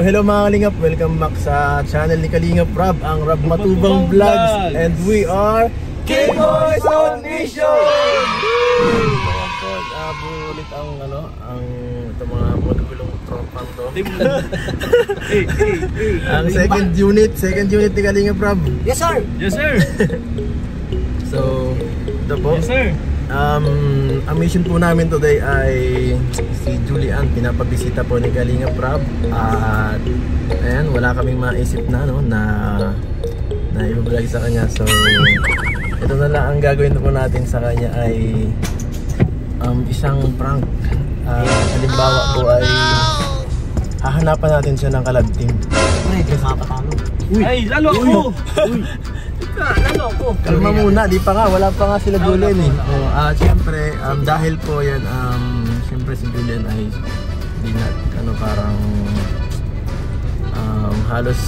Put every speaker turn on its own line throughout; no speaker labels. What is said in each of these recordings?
hello mga Kalingap, welcome back sa channel ni Kalingap Rob, ang Rob Matubang Vlogs. And we are K-Boys on Mission! Bulit ang ito mga magulong tropang to. Ang second unit ni Kalingap Rob.
Yes sir!
Yes sir!
So, ito po.
Yes sir!
Ang mission po namin today ay si Julian, pinapabisita po ni Kalingap Rob. At ayan, wala kaming maisip na na i-vlog sa kanya. So ito na lang ang gagawin po natin sa kanya ay isang prank. Halimbawa po ay hahanapan natin siya ng collab team.
Ay, di makapatalo.
Ay, lalo ako! Lalo ako!
Kalma muna, di pa nga, wala pa nga sila Julian eh. Siyempre, dahil po yan, siyempre si Julian ay hindi na, parang halos,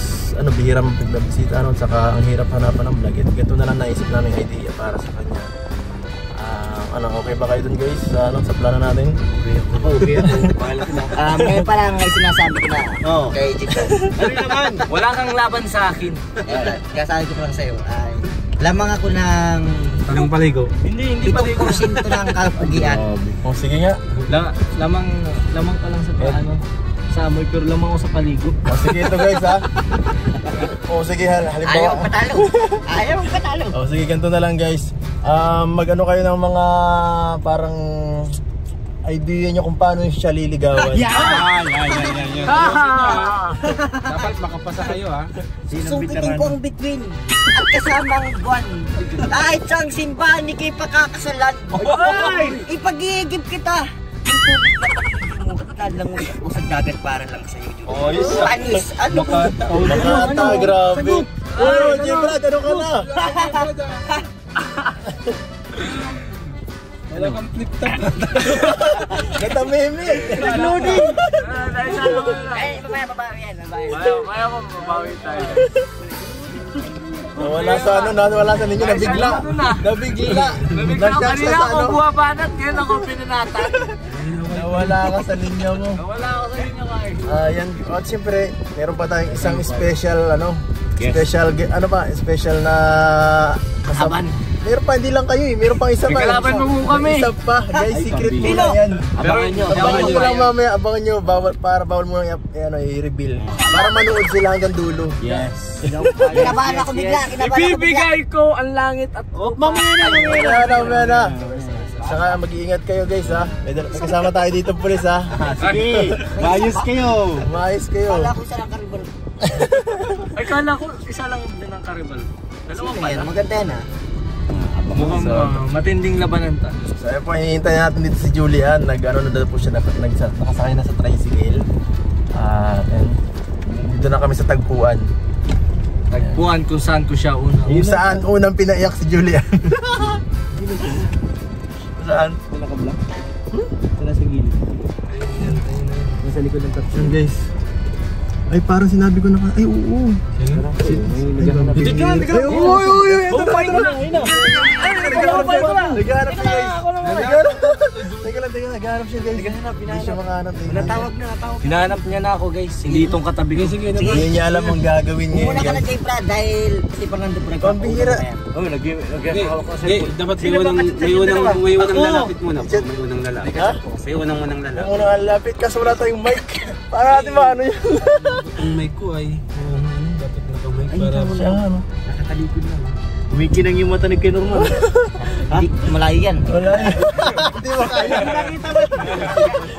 bihira mapagbisita, saka ang hirap hanapan ng vlog. Ito na lang naisip namin idea para sa kanya. Okay ba kayo dun guys? Sa plano natin?
Okay. Ngayon pa lang ay sinasabi ko na kay Jito.
Ano naman? Wala kang laban sa akin.
Kaya sabi ko lang sa'yo ay lamang ako ng
Anong paligo? Hindi paligo.
7% ng kapugian.
Sige nga.
Lamang ka lang sa sa amoy, pero lamang ako sa paligo.
Sige ito guys ha. Sige halimbawa.
Ayaw patalo.
Sige ganito na lang guys. Mag-ano kayo ng mga parang idea nyo kung paano siya liligawan.
Yan. Dapat makapasa kayo ha.
Susukitin ko ang bituin at kasamang buwan. Kahit saan simbahan ni kay pakakasalan. Ipag-iigib kita. Ang tubig na pag-ibig mo, lang mo sa dagat para lang sa'yo.
Yes.
Panis, ano mo?
Makata, grabe. J-Brad, ano ka na?
Wala kang flip-top.
Gata meme.
Loading. Ay, babawi yan.
Kaya ko mabawi tayo.
Nawala sa ninyo, nabigla.
Nabigla ako kanina ako buwabanat, ngayon ako pinanatan.
Nawala ka sa linya mo.
Nawala ako sa linya ka
Yan, at siyempre, meron pa tayong isang special, special na
kasaban.
Meron pa, hindi lang kayo meron pang isa pa.
Kalaban mo kami.
Isa pa, guys, secret po na yan.
Abangan nyo
lang mamaya, abangan nyo, bawal mo i-reveal. Para manood sila hanggang dulo.
Yes.
Kinabahan ako bigla.
Ibibigay ko ang langit at
mamaya na. Saka mag-iingat kayo guys ha. May kasama tayo dito pulis ha.
Sige, maayos kayo.
Kala ko isa lang karibal.
Ay, kala ko isa lang din ang karibal. Dalawang pala.
Maganda yan ha.
Mukhang matinding labanan ta.
So ayun po, hinihintay natin dito si Julian. Nag-ano na daw po siya, nakasakay na sa tricycle. And dito na kami sa tagpuan.
Tagpuan kung saan ko siya
Yung saan unang pinaiyak si Julian. Saan?
Wala ka block? Wala sa gilid. Nasa likod ng kapsyon.
Guys. Ay parang sinabi ko na ay oo. Naghanap siya guys. Hindi siya makahanap.
Hinahanap niya na ako guys. Hindi itong katabi. Sige.
Hindi niya alam ang gagawin niya.
Muna ka na kay Brad dahil si Fernando Brad.
Pambihira.
Dapat may unang lalapit muna. May unang lalapit. May unang lalapit.
May unang lalapit kasi wala tayong mic. Para natin maano yun.
Ang mic ko ay dapat naka-mic para
siya
Nakatalikod lang.
kumikinang yung mata ni kay Norman.
Hindi, malayo yan.
Wala yan. Hindi mo kaya.
Nakita mo.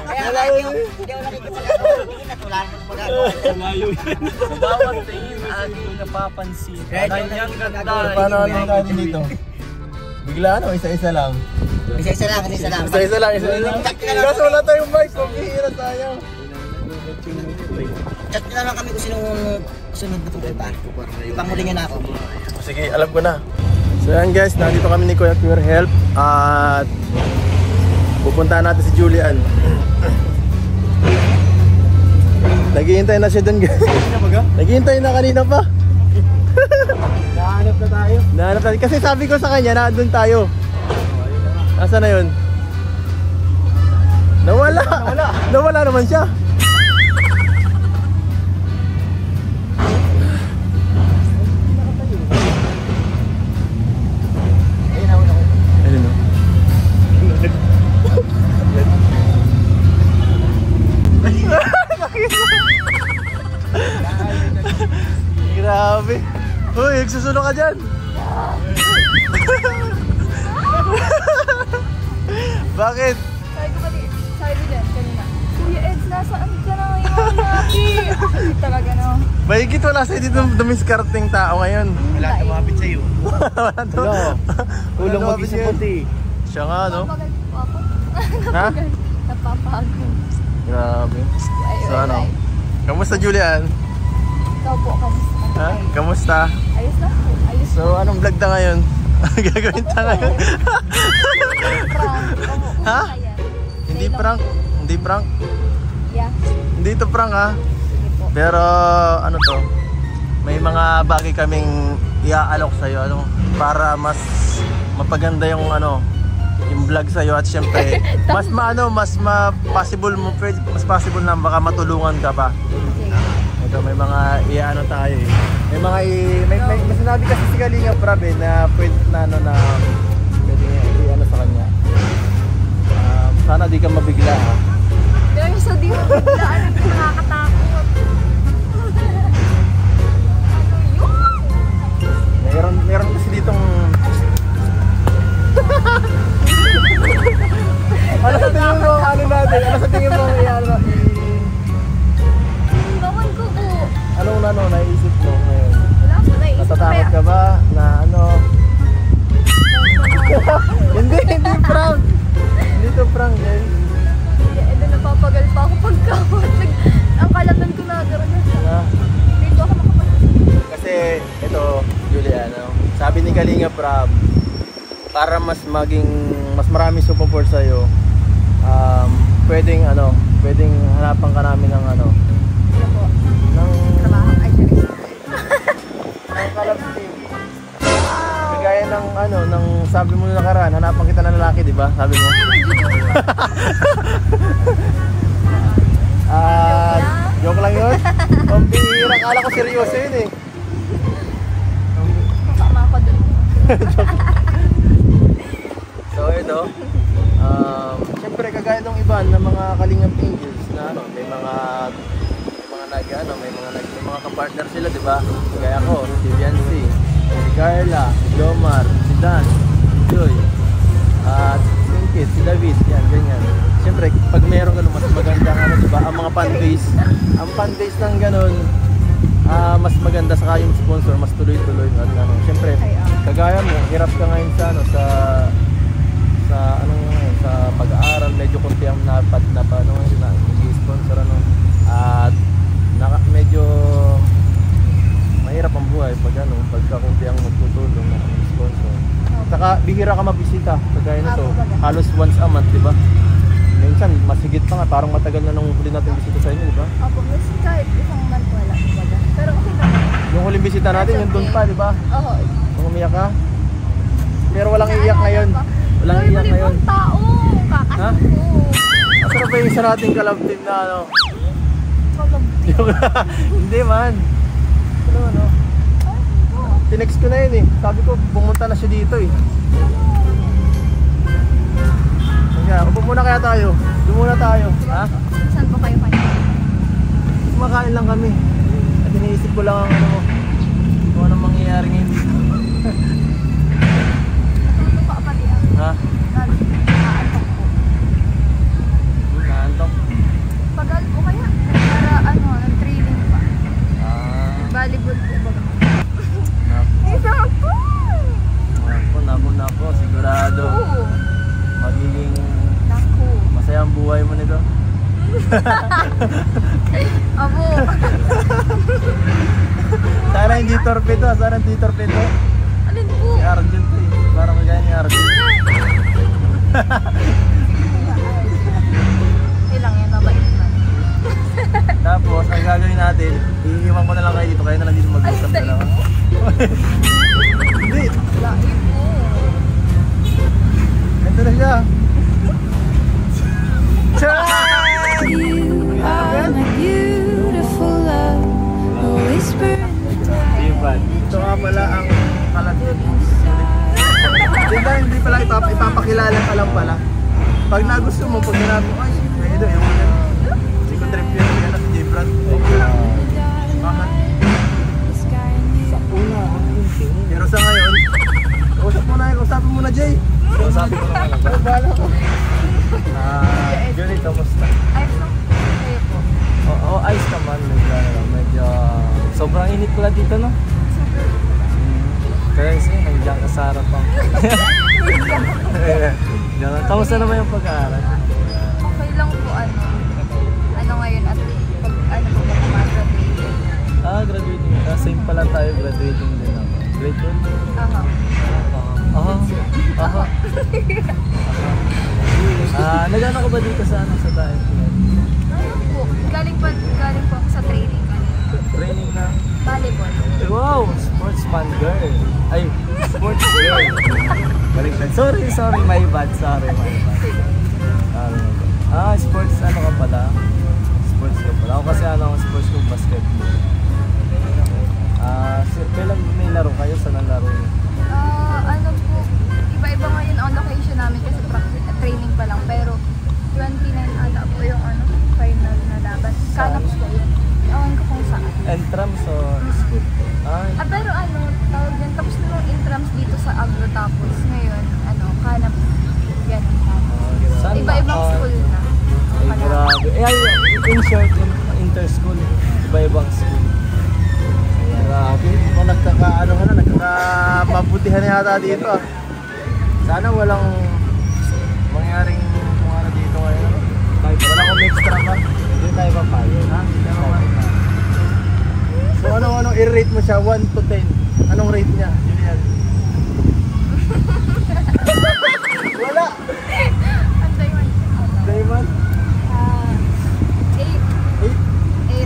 Kaya hindi ako nakikita sa tingin at wala naman magagawa.
Malayo yan. Sa bawat tingin aking napapansin. Kanyang ganda.
Paano natin tayo dito? Bigla isa-isa lang.
Isa-isa lang.
Isa-isa lang. Kasi wala tayong mic. Pambihira tayo.
Chat na lang kami kung sinong sunod na tungkol pa. Ipanguli niya na ako.
Sige, alam ko na. So yan guys, nandito kami ni Kuya Pure Help. At pupuntahan natin si Julian. Naghihintay na siya dun guys. Naghihintay na kanina pa.
Nahanap na tayo.
Nahanap natin. Kasi sabi ko sa kanya, nandun tayo. Nasaan na yun? Nawala naman siya. ka dyan. Bakit?
Sabi ko pati, sabi ko dyan kanina, Kuya Eds, nasaan ka na ngayon? Laki! Talaga no.
Mahigit wala sa'yo dito dumiskarting tao ngayon.
Wala tumapit sa'yo.
Wala to.
Kulang mag-isa puti.
Siya nga, no?
Napapagal po ako.
Ha?
Napapagod.
Grabe. So ano? Kamusta, Julian?
Ikaw po, kamusta?
Ha? Kamusta?
Ayos lang po. Ayos
So anong vlog ta ngayon? Gagawin ta ngayon?
prank.
Ha? Hindi prank. Hindi prank.
Yeah.
Hindi ito prank, ha?
Sige po.
Pero ano to? May mga bagay kaming iaalok sa'yo, ano? Para mas mapaganda yung ano, yung vlog sa'yo. At syempre mas possible mo, mas possible na baka matulungan ka pa.
Sige.
Ito, may mga iano tayo eh. May mga may sinabi kasi si Kalinga Prab eh, na pwede na ano na pwede iano sa kanya. Sana di ka mabigla, ha.
Pero sa di mo biglaan ang nakakatakot. Ano yun?
Meron kasi ditong ano sa tingin mo ano natin? Ano sa tingin mo iano?
Bawal ko po.
Anong naisip mo ngayon?
Wala po, naisip ko
Natatakot ka ba na ano? Hindi prank. Hindi to prank, guys.
Doon napapagal pa ako pagkawat. Ang kalatan ko na gano'n.
Na,
Dito ako makapag-isip.
kasi ito, Julian, ano, sabi ni Kalinga Prab, para mas marami support sa iyo, pwedeng hanapan ka namin ng ano,
Ano po?
ng
Trabaho. Ay, sorry.
Kalab team. Kagaya ng ano, ng sabi mo na nakaraan, hanapan kita ng lalaki, di ba? Sabi mo. Joke lang yun. Pambihira, akala ko seryoso yun eh.
Makama ako doon.
So ito, siyempre kagaya ng iba ng mga Kalingap Angels na ano, may mga kapartner sila, di ba? Kaya ako, si Biancy, si Carla, si Jomar, si Dan, si Joy, at Sinkit, si David, yan, ganyan. Siyempre, pag meron ganun, mas maganda ano, di ba? Ang mga ang fan base ng ganun, mas maganda sa yung sponsor, mas tuloy-tuloy at ano. Siyempre, kagaya mo, hirap ka ngayon sa ano, sa pag-aaral, medyo konti ang nag-sponsor ano. At medyo mahirap ang buhay pagka konti ang magtutulong na sponsor. Saka bihira ka mabisita, kagaya nito, halos once a month, di ba? Minsan, masigit pa nga, parang matagal na nung huli natin bisita sa inyo, di ba?
Opo, miss kahit isang month wala. Pero okay lang.
Yung huling bisita natin, yung doon pa, di ba?
Oo.
Nung umiyak ka? Pero walang iyak ngayon. Walang iyak ngayon.
Ay, tao.
Ha?
Kakasuko.
Masarap ba yung isa nating kalab team na ano?
Kalabti.
Hindi man. Ano ano? Tinext ko na yun eh. Sabi ko, pumunta na siya dito eh. Kaya, upo muna kaya tayo. Doon muna tayo. Ha?
Saan po kayo kayo?
Kumakain lang kami. At iniisip ko lang ang ano mo. Kung anong mangyayari ngayon dito.
Natuto pa pati ako.
Ha?
Naantok po.
Naantok.
Pagal po kaya? Para ano, nag-training pa. Volleyball po ba? Isa po!
Naku, sigurado.
Oo.
Magiging
Naku.
masaya ang buhay mo nito.
Abo.
Sana hindi torpedo,
Alin po?
Si Arjun to eh. Parang kagaya ni Arjun.
Ilang yan, mabait man.
Tapos, ang gagawin natin, iiwan ko na lang kayo dito. Kayo na lang dito mag-usap na lang. Hindi.
Lahi po.
Ito na siya.
You are my beautiful love, a whisper in the tide.
Ito nga pala ang kalagyan. Hindi pala ipapakilala ka lang pala. Pag nagusto mo, pag sinabi mo, ay, ito, ewan yan. Si Contrip yan, yan si J-Brad. Okay lang. Bakit?
The sky and you.
Una, ang kunti.
Pero sa ngayon, kausapin mo na Jay. Kausapin mo na lang ba? Bahala ko. Julie, kamusta?
Ayos lang kayo po.
Oo, ayos naman. Medyo sobrang init pala dito, no? Kaya siya, nandiyan ka sa harapan. Kamusta naman yung pag-aaral?
Okay lang po ano ngayon at ano po ba graduating?
Graduating. Same pala tayo, graduating din ako. Grade 12?
Aha.
Nagano ka ba dito sa tayo?
Po, galing po ako sa training.
Training na?
Volleyball.
Wow! Sportsman girl. Ay, sports girl. Baliktad. Sorry, my bad. Sports ano ka pala? Sports ka pala. Ako kasi sports ko basketball. Kailan may laro kayo? Saan ang laro niyo?
Ano po, iba-iba ngayon ang location namin kasi training pa lang. Pero 29 ata po yung final na laban. Canaps ko yun. Ewan ko kung saan.
Entrams o school?
Pero tawag yan. Tapos na yung intrams dito sa Agro tapos ngayon, Canaps. Yan. Iba-ibang school na.
Ay, grabe. In short, inter-school. Iba-ibang school. Grabe. Kung nagkakabutihan na yata dito. Sana walang mangyaring kung dito ngayon. Wala akong extra pa. Hindi tayo papayo. So anong i-rate mo siya? 1 to 10. Anong rate niya? Julian? Wala! Diamond?
8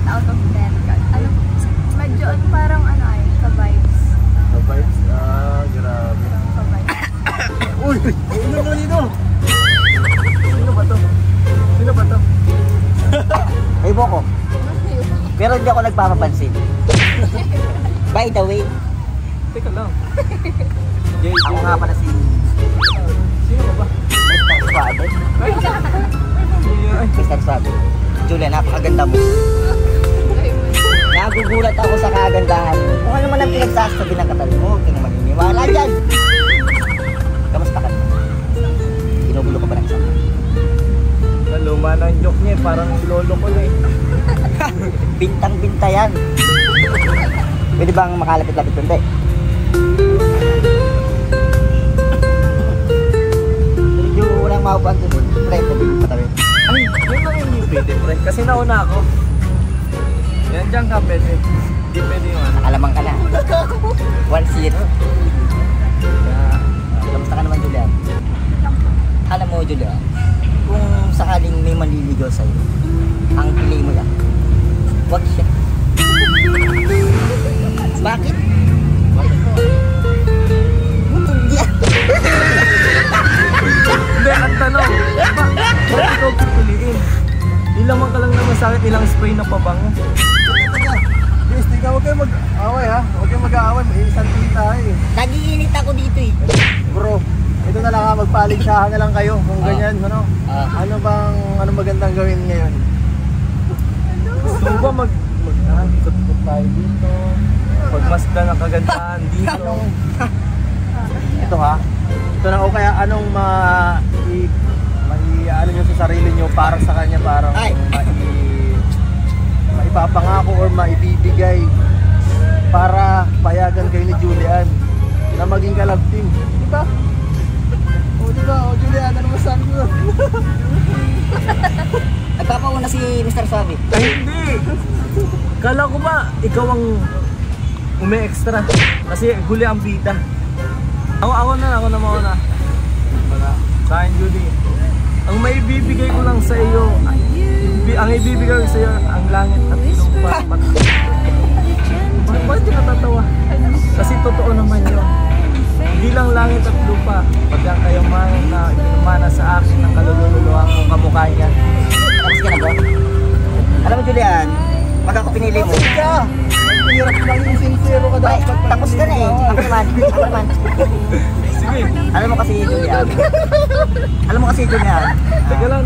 out of 10. Medyo parang ka-vibes.
Ka-vibes? Grabe.
Ka-vibes.
Uy! Sino mo dito? Sino ba to?
Ay, Boko. Pero hindi ako nagpapapansin. By the way,
Teka lang.
ako nga pala si
Sino ka ba?
Mr. Suave. Mr. Suave. Julia, napakaganda mo. Nagugulat ako sa kagandahan mo. Kung ano man ang pinagsasabi ng katawan mo, huwag ka naman maniniwala dyan. Kamusta ka naman? Ginugulo ka ba ng sama?
Luma na yung joke niya eh. Parang lolo ko na eh.
Bintang-binta yan. Pwede bang makalapit-lapit kundi? Medyo walang maupuan dun. Pre, pwede mo patawin.
Ay, yun lang yung pwede, pre. Kasi nauna ako. Yan dyan ka, pwede. Hindi pwede yun.
Nakalamang ka na. 1-0. Kamusta ka naman, Julia? Alam mo, Julia, kung sakaling may manliligaw sa'yo, ang pili mo lang, wag siya. Bakit? Hindi.
Hindi, ang tanong. Bakit ikaw pipiliin? Ilang ka lang naman sa akin, ilang spray na pabango. Yes, ikaw huwag kayo mag-away ha. Huwag kayo mag-aaway, may isang tita eh.
Nagiinit ako dito eh.
Bro, ito na lang ha, magpaligsahan na lang kayo kung ganyan, ano? Ano magandang gawin ngayon? Gusto ba mag-ikot-ikot tayo dito? Pagmasdan ang kagandahan dito? Ito ha? Ito na o kaya anong ano nyo sa sarili nyo para sa kanya parang maipapangako or maibibigay para payagan kayo ni Julian na maging kalab team, di ba? Diba? Julian, ano masabi mo?
Nagpapauna si Mr. Suave.
Ay, hindi! Kala ko ba ikaw ang umi-extra? Kasi huli ang bida. Ako na. Wala. Sa akin, Julie. Ang may bibigay ko lang sa iyo, ang ibibigay ko sa iyo, ang langit at lupa. Bakit ka natatawa? Kasi totoo naman yun. Hindi lang langit at lupa, pag ang kayamanan na pinumana sa akin ng kalululuhan kong kamukha niya.
Tapos ka na bro? Alam mo Julian, pag ako pinili mo.
Hirap lang yung sincero ka dapat.
Tapos ka na eh. Ako naman.
Sige.
Alam mo kasi Julian.
Teka lang.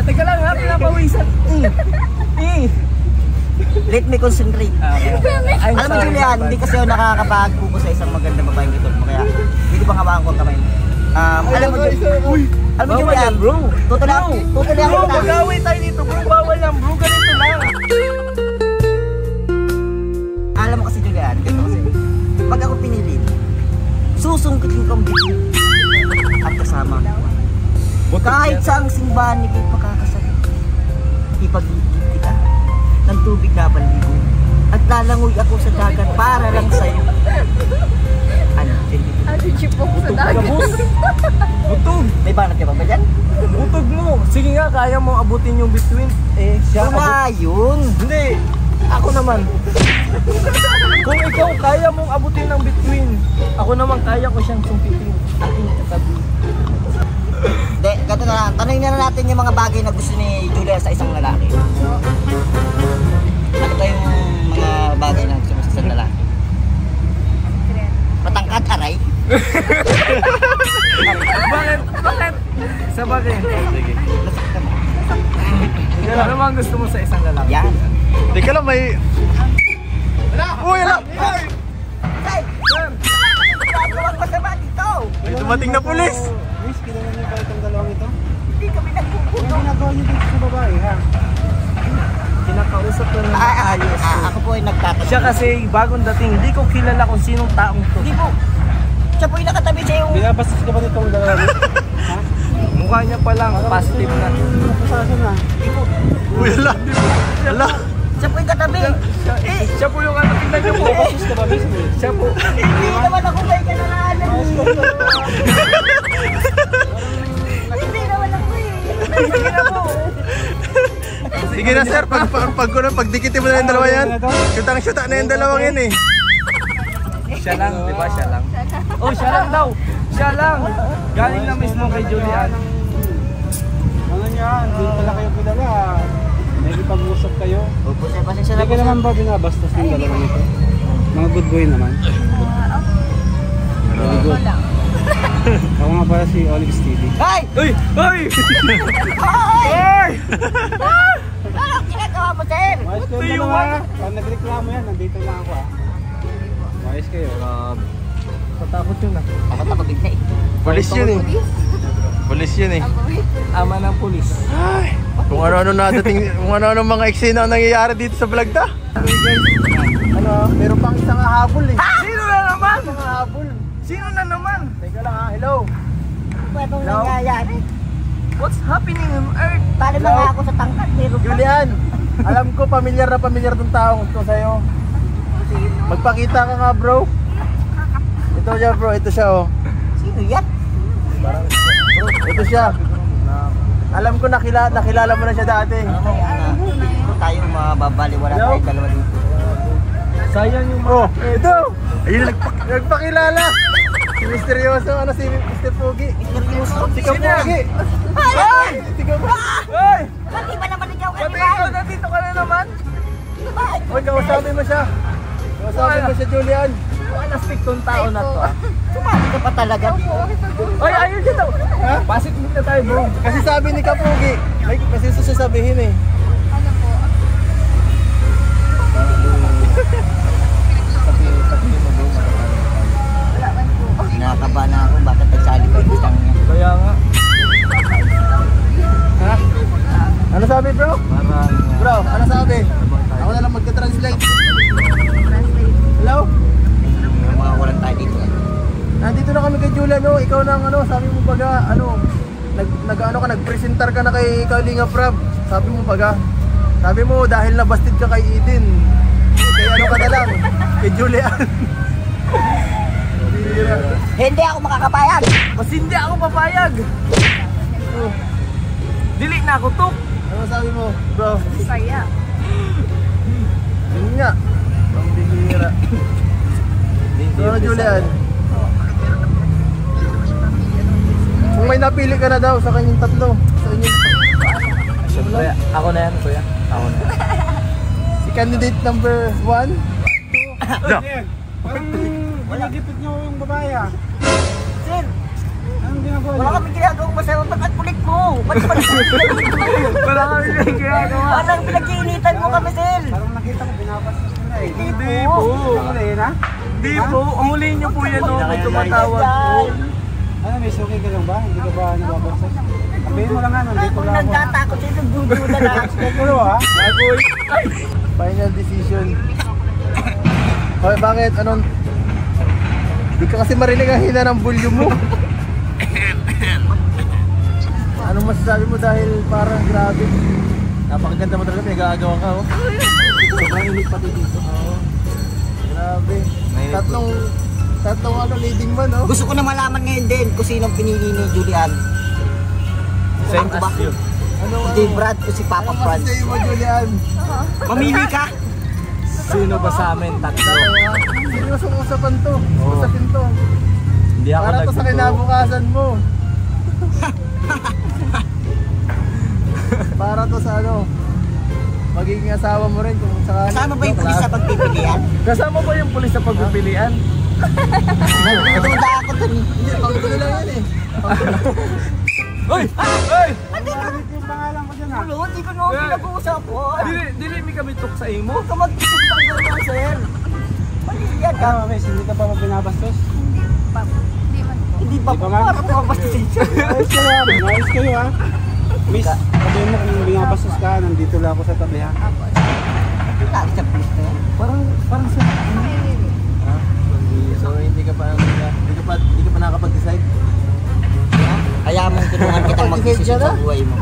Teka lang ha, pinapawisan.
Let me concentrate. Alam mo Julian, hindi kasi ako nakakapag-focus sa isang magandang babaeng ito. Kaya, hindi ko bang hawakan ko ang kamay mo. Alam mo Julian, bro. Totally ako
Bro, mag-away tayo dito bro. Bawal lang bro. Ganito lang.
Alam mo kasi Julian, ganito kasi. Pag ako pinili, susungkitin ko ang bituin at kasama. Kahit sa ang simbahan ni Kay pakakasakit, ipag-ibig kita ng tubig na balibo at lalangoy ako sa dagat para lang sa'yo. Ano?
Chipok sa dagat.
Butog.
May banat ka pa ba dyan?
Butog mo. Sige nga, kaya mo abutin yung between. Siya
Wala yun.
Hindi. Ako naman. Kung ikaw kaya mong abutin ng between, ako naman kaya ko siyang sumpitin. Aking katabi.
Hindi, ganito na lang. Tanongin na natin yung mga bagay na gusto ni Julia sa isang lalaki. Ano ba yung mga bagay na gusto mo sa isang lalaki? Matangkad, aray.
Bakit? Bakit? Sa bagay. Sige. Ano bang gusto mo sa isang lalaki?
Yan.
Hindi ka lang may... Uy, ala!
Ay! Nagawang masama dito!
May dumating na pulis!
Miss, kilala niyo ba itong dalawang ito?
Hindi kami nagpupuno.
Ano ginagawa niyo dito sa babae, ha?
Kinakausap ko na ayos.
Ako po ay nagtatanong.
Siya kasi bagong dating, hindi ko kilala kung sinong taong to.
Hindi po. Siya po yung nakatabi sa yung...
Binabastos ka ba nitong dalawang? Ha?
Mukha niya pa lang, positive na.
Napusasan na.
Uy, ala! Ala!
Siya po yung katabi.
Siya po yung ano, tingnan niyo po.
Binabastos ka ba mismo?
Siya po.
Hindi naman ako may kanalanan. Hindi naman ako eh.
Sige na po. Sige na sir, pagdikitin mo na yung dalawa yan. Shootang-shoota na yung dalawang yan eh. Siya lang, di ba? Siya lang. Oh, siya lang daw. Siya lang. Galing na mismo kay Julian.
Ano niyan? Hindi pala kayo kilala. Nagipag-usap kayo.
Opo, sir, pasensya na
Hindi
po.
ka naman ba binabastos ng dalawang ito? Mga good boy naman. Very good. Ako nga pala si Olive TV.
Hey!
Uy! Uy!
Hoy! Ano ang ginagawa mo, sir?
Ayos kayo
Tuyo
dalawa.
ka.
Pag nagreklamo yan, nandito lang ako Ayos kayo.
Patakot yun ah.
Ako takabig na eh.
Pulis yun eh. Pulis yun eh. Ama ng pulis. Ay! Kung ano-ano nadating, kung ano-ano mga eksena ang nangyayari dito sa vlog ta. Ano, meron pang isang habol eh. Sino na naman? Isang habol. Sino na naman? Teka lang ha, hello.
Ano ba itong nangyayari?
What's happening on earth?
Paano ba nga ako sa tangkad? Meron pa.
Julian, alam ko pamilyar na pamilyar tong taong ito sa'yo. Magpakita ka nga bro. Ito siya bro, ito siya oh.
Sino yan?
Ito siya. Alam ko nakilala mo na siya dati.
Ito tayo mababaliwala
Hello?
tayo dalawa dito.
Sayang yung mga... ito! Ayun, nagpakilala! Si misteryoso, ano si Mr. Pogi?
Seryoso?
Si Kapogi!
Ay!
Si Kapogi! Ay!
Hindi ba naman ikaw
Pati
kanina?
ikaw, nandito ka na naman! Uy, kausapin mo siya! Kausapin mo siya, Julian! Alastik tong tao na to ah.
Sumali ka pa talaga.
Ay, ayun siya daw! Ha? Pasit mo na tayo bro! Kasi sabi ni Kapogi, may kasi sasabihin eh.
Ano po? Wala man po.
Nakakaba na ako. Bakit nagsali pa yung isang niya?
Kaya nga. Ha? Ano sabi bro? Bro, ano sabi? Ako na lang magka-translate. Hello?
Mga walang tayo dito.
Nandito na kami kay Julian, no? Ikaw na ang ano, sabi mo baga, ano, nag-presentar ka na kay Kalinga Prab. Sabi mo baga, sabi mo dahil nabastid ka kay Eden. Kaya ano ka na lang, kay Julian.
Hindi ako makakapayag.
Mas hindi ako papayag. Oh. Dili na ako tok. Ano sabi mo, bro?
Saya.
Yun nga. Ang bihira. So ano, Julian? Kung may napili ka na daw sa kanyang tatlo, sa inyong
Kuya, ako na yan, kuya. Ako na yan.
si candidate number 1.
Parang ginagipit niyo yung babae
Sir,
Anong ginagawa
Wala
niyo?
kami ginagawang masaya. Ba't kulit mo? Ba't
Wala kami ginagawa.
Parang pinag-iinitan mo kami, Sel.
Parang nakita ko binabastos mo na eh.
Hindi
po.
Ano yun ha?
Hindi po, umulihin niyo po yan, oh. May tumatawag po.
Yan.
Ano, may suki ka lang ba? Hindi ka ba nababastos? Sabihin mo lang nga, nandito
Kung
lang ako.
nagtatakot siya, nagdududa na.
Pero ha?
Agoy.
Final decision. Okay, bakit? Anong... Di ka kasi marinig ang hina ng volume mo. Anong masasabi mo dahil parang grabe? Napakaganda mo talaga, may gagawa ka, oh. Sobrang init pati dito. Oo. Grabe. Tatlong ano, leading man, oh.
Gusto ko na malaman ngayon din kung sinong pinili ni Julian.
Same
Ako ba?
as you.
Ano,
Si Brad o si Papa
Ano
Franz.
masasabi mo, Julian?
Mamili ka?
Sino ba sa amin? Tatlo.
Seryosong usapan to.
Oo.
Usapin to.
Hindi ako
Para to sa
nagtuturo.
kinabukasan mo. Para to sa ano, magiging asawa mo rin kung sakali.
Kasama ba yung pulis sa pagpipilian?
Kasama ba yung pulis sa pagpipilian?
Nagdududa ako dun.
Hindi, panggulo lang yan eh.
Hoy! Hoy!
Bakit yung pangalan ko dyan ha?
Ulo, hindi ko naman pinag-uusapan.
Dili mi kami tuk sa imo.
Huwag ka mag-isip ng gano'n, sir. Mali yan ka.
Ano, miss, hindi ka pa binabastos?
Hindi man po.
Hindi ba
Di
po
ba, ma'am?
para pumapastisin siya?
Ayos kayo ha? Ayos kayo ha? Miss, sabihin mo kung binabastos ka, nandito lang ako sa tabi ha?
Apo.
Lagi sa pulis na yan.
Parang sa...
So hindi ka pa nakapag-decide.
Kaya mong tulungan kitang mag-desisyon sa buhay mo.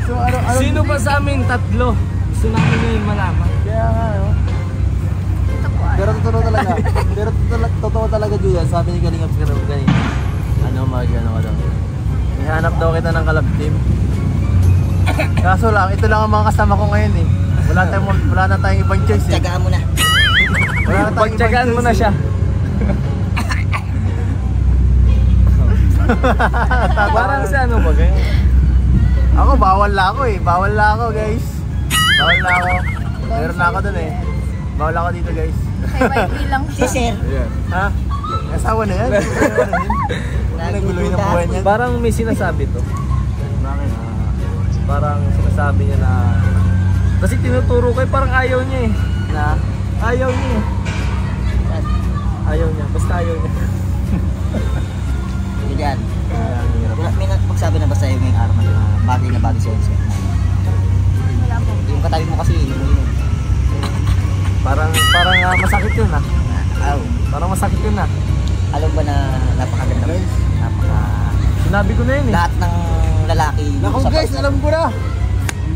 So ano
Sino ba sa amin tatlo? Gusto namin ngayon malaman.
Kaya nga, no?
Ito po
Pero totoo talaga. Pero totoo talaga, Julian. Sabi ni Kalingap si Karol kanina. Ano ka daw. Ihanap daw kita ng kalab team. Kaso lang, ito lang ang mga kasama ko ngayon eh. Wala na tayong ibang choice eh.
Tsagaan mo na.
Wala na tayong
Pagtyagaan mo na siya. Parang sa ano ba kayo?
Ako, bawal na ako eh. Bawal na ako, guys. Bawal na ako. Meron na ako dun eh. Bawal ako dito, guys.
Kay YP lang
Si
siya.
sir.
Ha? Asawa na yan. Naguloy na buhay niya.
Parang may sinasabi to.
Bakit?
Parang sinasabi niya na kasi tinuturo ko parang ayaw niya eh.
Na?
Ayaw niya eh. Ayaw niya. Basta ayaw niya.
Julian.
Ang hirap.
May nagpagsabi na ba sa'yo ngayong araw na bagay na bagay sa'yo, sir?
Wala po.
Yung katabi mo kasi inom-inom.
Parang masakit yun ah.
Aw.
Parang masakit yun ah.
Alam ba na napakaganda mo?
Sinabi ko na yun eh.
Lahat ng lalaki.
Naku
sa
guys,
pag-
alam ko na.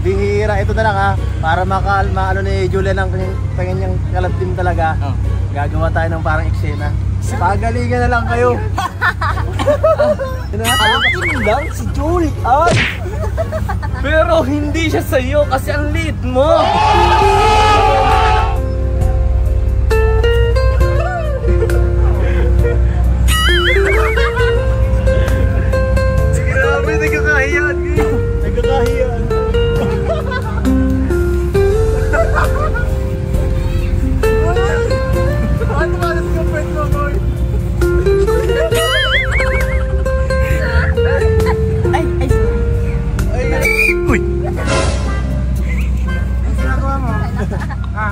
Bihira, ito na lang ha. Para maano ni Julian ang kanyang kalab team talaga.
Oh.
Gagawa tayo ng parang eksena. Pagalingan na lang kayo.
Akin lang si Julian.
Pero hindi siya sa'yo kasi ang liit mo. Grabe, nagkakahiyaan.
Nagkakahiyaan. Ano ba nas yung friend mo, boy?
Ay,
Uy!
Ang ginagawa mo? Ha?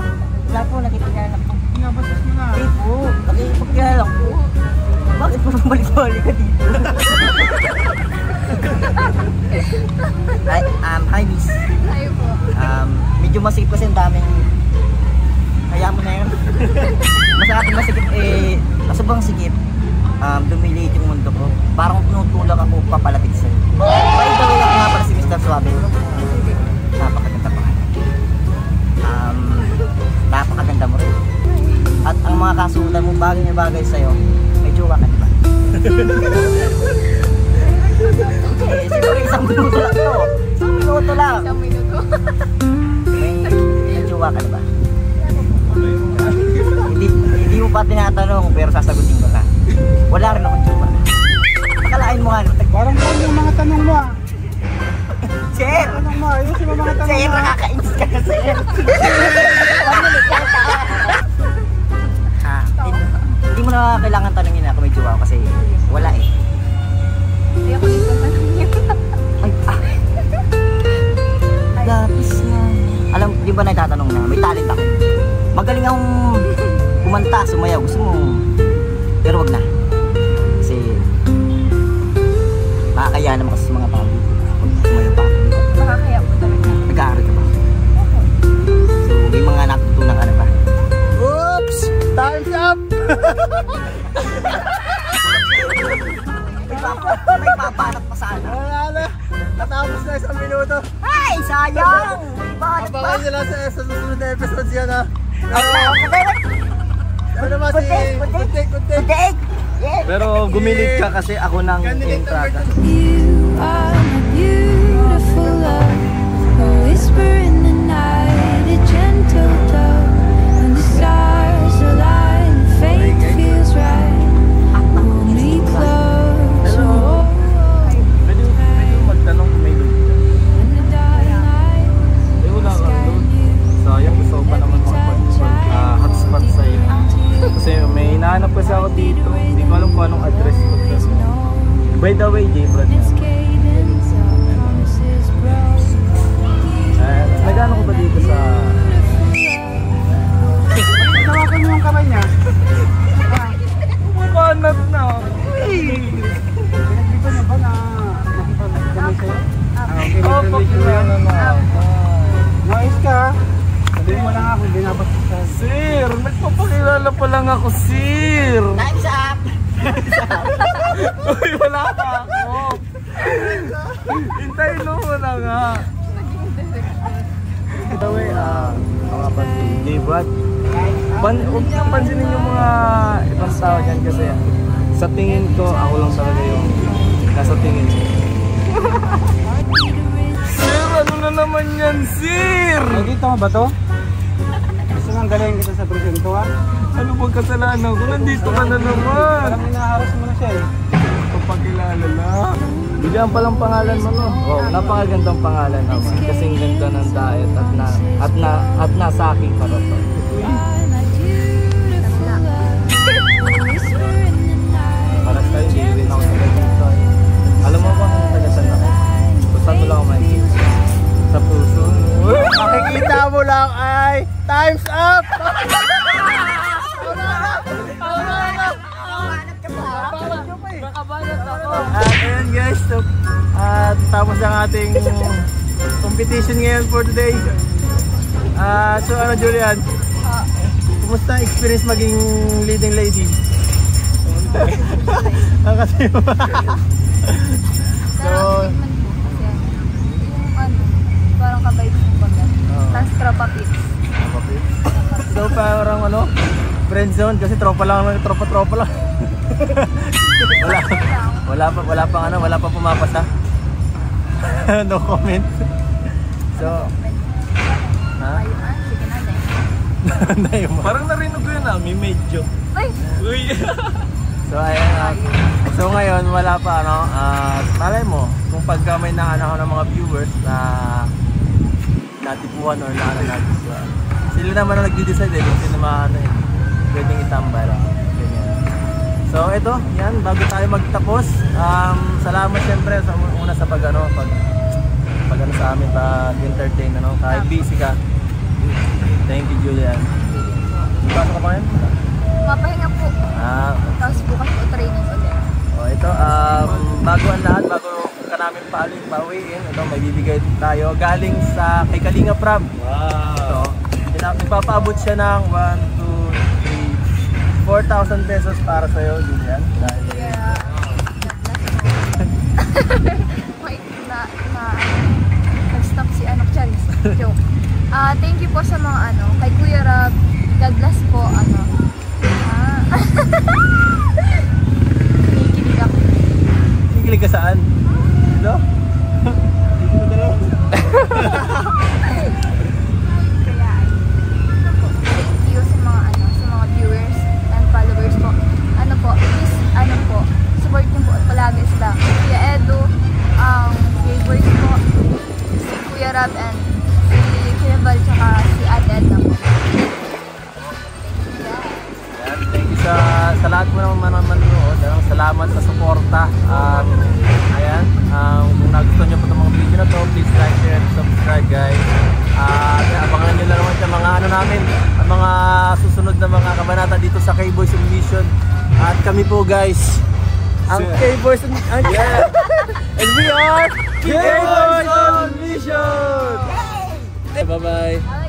wala po, nakikilala ko.
Binabastos mo na.
Hindi po, nakikipagkilala ko. Bakit po balik-balik ka dito? Hi miss.
Ayaw po.
Medyo masikip kasi ang daming... Kaya mo na yun. Masikip sobrang sikip. Dumiliit yung mundo ko. Parang tinutulak ako papalapit sa'yo. By the way, ako nga pala si Mr. Suabe. Napakaganda pa. Napakaganda mo rin. At ang mga kasutan mo, bagay na bagay sa'yo, may jowa ka, diba? Siguro isang minuto lang to. Isang minuto lang.
Isang minuto.
May jowa ka, diba? Hindi mo pa tinatanong, pero sasagutin ko na. Wala rin akong jowa. Akalain mo nga,
Parang kung yung mga tanong mo ha.
Sir!
Tanong mo, ayusin mo mga tanong
Sir,
mo.
nakakainis ka na, sir! Hindi mo na kailangan tanongin ako may jowa ko kasi wala eh. kakayanan mo kasi sa mga tao dito. Pag sumayo pa ako dito.
Nakakaya po talaga.
Nag-aaral ka ba? So, may mga natutunan ka na ba?
Oops! Time's up!
May papanat pa sana.
Wala na! Natapos na 1 minuto.
Ay, sayang! Papanat pa.
Abangan nyo lang sa susunod na episodes yan ha. Ano naman si Kuntik?
Kuntik! Yes!
Pero gumilig ka kasi ako nang entrada.
You are my beautiful love, a whisper in the night, a gentle dove. When the stars align, fate feels right. Hold me close. Oh,
Pwede magtanong kung may load ka.
when the dark night
Eh wala ka
sky
load.
new.
Sayang, gusto ko pa naman hotspot sa'yo. Kasi may hinahanap kasi ako dito. Hindi ko alam kung anong address ko. By the way, J-Brad nga.
Its cadence of promises broke.
Nagano ko ba dito sa...
Tawakan mo yung kamay niya.
Bumanat na!
Pinaglipan mo ba na nakipag-gamay sa'yo? Okay,
Oh,
nag-relation mo yan.
na.
Noise ka. Sabihin mo lang ako, binabas ka.
Sir, nagpapakilala pa lang ako, sir!
Time's up!
Uy, wala pa ako! Hintayin mo muna nga! By the way, mga pansin, J-Brad, huwag niyang pansinin yung mga ibang tao dyan kasi sa tingin ko, ako lang talaga yung nasa tingin mo. Sir, ano na naman yan, sir?
Nakikita mo ba to? Gusto nang galing kita sa presento ha?
Ano bang kasalanan ko? Nandito ka na naman!
Parang inaharas mo na siya eh.
Papakilala lang. Bigyan pa lang pangalan mo, no? Wow, napakagandang pangalan naman. Kasing ganda ng diet at nasa aking karapan.
My beautiful love, a whisper in the night.
Para sa hindi rin ako taga dito. Alam mo ba kung taga saan ako? Kung saan mo lang ako makikita? Sa puso mo.
Makikita mo lang ay time's up! At ayun guys, so, tapos ang ating competition ngayon for today. So ano Julian? Kumusta ang experience maging leading lady? Ang kasi
So, yung ano, parang kabay mo baga. Tapos tropa pics.
So parang ano, friend zone kasi tropa lang, tropa lang. wala pa pumapasa. No comment. So, ha?
Ayun, sige na din.
Parang narinig ko yun may medyo.
Ay!
Uy!
So ayan, so ngayon wala pa ano, malay mo kung pagka may naano ng mga viewers na natipuan or naano natin sila naman na nagde-decide kung sino maano pwedeng itambay lang. So ito, yan, bago tayo magtapos, salamat siyempre sa una sa pag sa amin pa-entertain ano, kahit busy ka. Thank you Julian. Pasok ka pa ngayon?
Papahinga po. Tapos bukas po training ulit.
O ito, bago ang lahat, bago ka namin pauwiin, ito may bibigay tayo galing sa kay Kalinga Prab.
Wow!
Ito, ipapaabot siya ng 4,000 pesos para sa'yo, Julian. Dahil
Kaya, nag-stop si Charis. Joke. Thank you po sa mga kay Kuya Rob, God bless po, kinikilig ako.
Kikilig ka saan? Dito? Dito na dalawa.
Kaya, thank you sa mga viewers and followers po. Please, support niyo po palagi sila. Kuya Edu, K-Boys po, si Kuya Rob, and si Kuya Val, tsaka si Ate Edna po.
Thank you sa lahat mo naman manonood. Salamat sa suporta. Ayan, kung nagustuhan nyo po itong mga video na to, please like, share, and subscribe guys. Abangan nyo lang naman sa mga namin, ang mga susunod na mga kabanata dito sa K-Boys on Mission. At kami po guys, ang K-Boys on Mission.
And we are Gay Boys on Mission! Bye-bye!